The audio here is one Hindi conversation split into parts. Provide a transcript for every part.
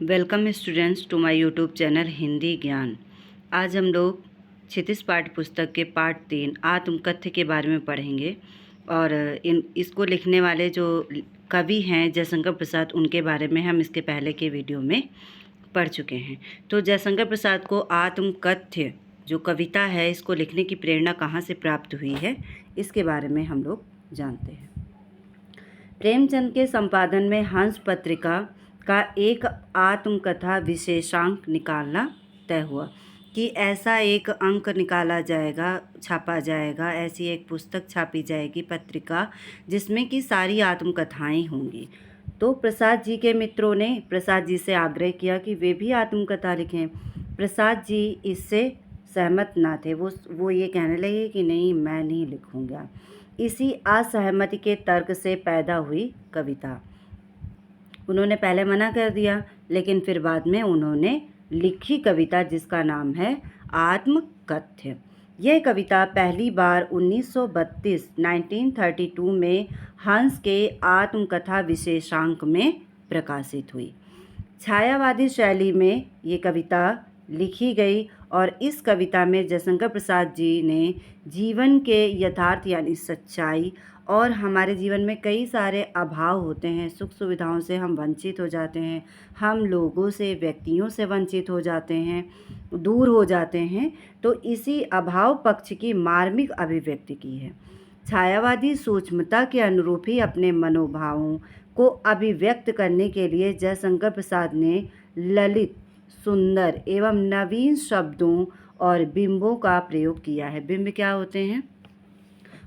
Welcome students to my YouTube channel Hindi Gyan. आज हम लोग क्षितिज पाठ्य पुस्तक के पाठ 3 आत्मकथ्य के बारे में पढ़ेंगे और इसको लिखने वाले जो कवि हैं जयशंकर प्रसाद, उनके बारे में हम इसके पहले के वीडियो में पढ़ चुके हैं। तो जयशंकर प्रसाद को आत्मकथ्य जो कविता है, इसको लिखने की प्रेरणा कहाँ से प्राप्त हुई है, इसके बारे में हम लोग जानते हैं। प्रेमचंद के संपादन में हंस पत्रिका का एक आत्मकथा विशेषांक निकालना तय हुआ कि ऐसा एक अंक निकाला जाएगा, छापा जाएगा, ऐसी एक पुस्तक छापी जाएगी, पत्रिका, जिसमें कि सारी आत्मकथाएं होंगी। तो प्रसाद जी के मित्रों ने प्रसाद जी से आग्रह किया कि वे भी आत्मकथा लिखें। प्रसाद जी इससे सहमत ना थे। वो ये कहने लगे कि नहीं, मैं नहीं लिखूँगा। इसी असहमति के तर्क से पैदा हुई कविता। उन्होंने पहले मना कर दिया, लेकिन फिर बाद में उन्होंने लिखी कविता जिसका नाम है आत्मकथ्य। यह कविता पहली बार 1932 में हंस के आत्मकथा विशेषांक में प्रकाशित हुई। छायावादी शैली में ये कविता लिखी गई और इस कविता में जयशंकर प्रसाद जी ने जीवन के यथार्थ यानी सच्चाई और हमारे जीवन में कई सारे अभाव होते हैं, सुख सुविधाओं से हम वंचित हो जाते हैं, हम लोगों से, व्यक्तियों से वंचित हो जाते हैं, दूर हो जाते हैं, तो इसी अभाव पक्ष की मार्मिक अभिव्यक्ति की है। छायावादी सूक्ष्मता के अनुरूप ही अपने मनोभावों को अभिव्यक्त करने के लिए जयशंकर प्रसाद ने ललित, सुंदर एवं नवीन शब्दों और बिंबों का प्रयोग किया है। बिंब क्या होते हैं?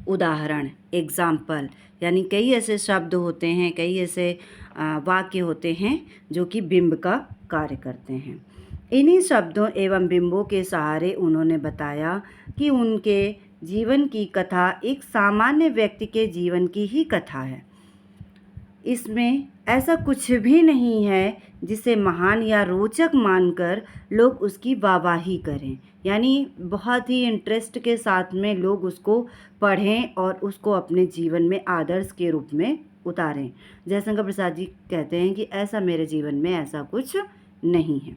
उदाहरण, एग्जाम्पल, यानी कई ऐसे शब्द होते हैं, कई ऐसे वाक्य होते हैं जो कि बिंब का कार्य करते हैं। इन्हीं शब्दों एवं बिंबों के सहारे उन्होंने बताया कि उनके जीवन की कथा एक सामान्य व्यक्ति के जीवन की ही कथा है। इसमें ऐसा कुछ भी नहीं है जिसे महान या रोचक मानकर लोग उसकी वाहवाही करें, यानी बहुत ही इंटरेस्ट के साथ में लोग उसको पढ़ें और उसको अपने जीवन में आदर्श के रूप में उतारें। जयशंकर प्रसाद जी कहते हैं कि ऐसा मेरे जीवन में ऐसा कुछ नहीं है।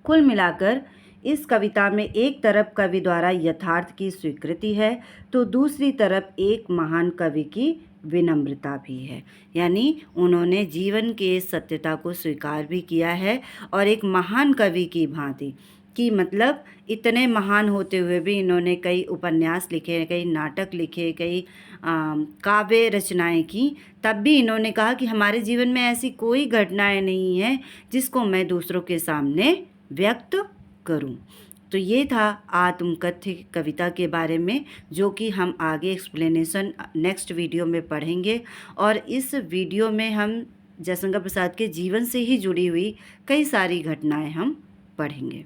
कुल मिलाकर इस कविता में एक तरफ कवि द्वारा यथार्थ की स्वीकृति है, तो दूसरी तरफ एक महान कवि की विनम्रता भी है, यानी उन्होंने जीवन के सत्यता को स्वीकार भी किया है और एक महान कवि की भांति कि मतलब इतने महान होते हुए भी इन्होंने कई उपन्यास लिखे, कई नाटक लिखे, कई काव्य रचनाएं की, तब भी इन्होंने कहा कि हमारे जीवन में ऐसी कोई घटनाएं नहीं है जिसको मैं दूसरों के सामने व्यक्त करूं। तो ये था आत्मकथ्य कविता के बारे में, जो कि हम आगे एक्सप्लेनेशन नेक्स्ट वीडियो में पढ़ेंगे और इस वीडियो में हम जयशंकर प्रसाद के जीवन से ही जुड़ी हुई कई सारी घटनाएं हम पढ़ेंगे।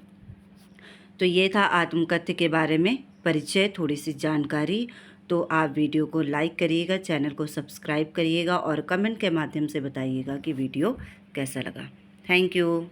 तो ये था आत्मकथ्य के बारे में परिचय, थोड़ी सी जानकारी। तो आप वीडियो को लाइक करिएगा, चैनल को सब्सक्राइब करिएगा और कमेंट के माध्यम से बताइएगा कि वीडियो कैसा लगा। Thank you.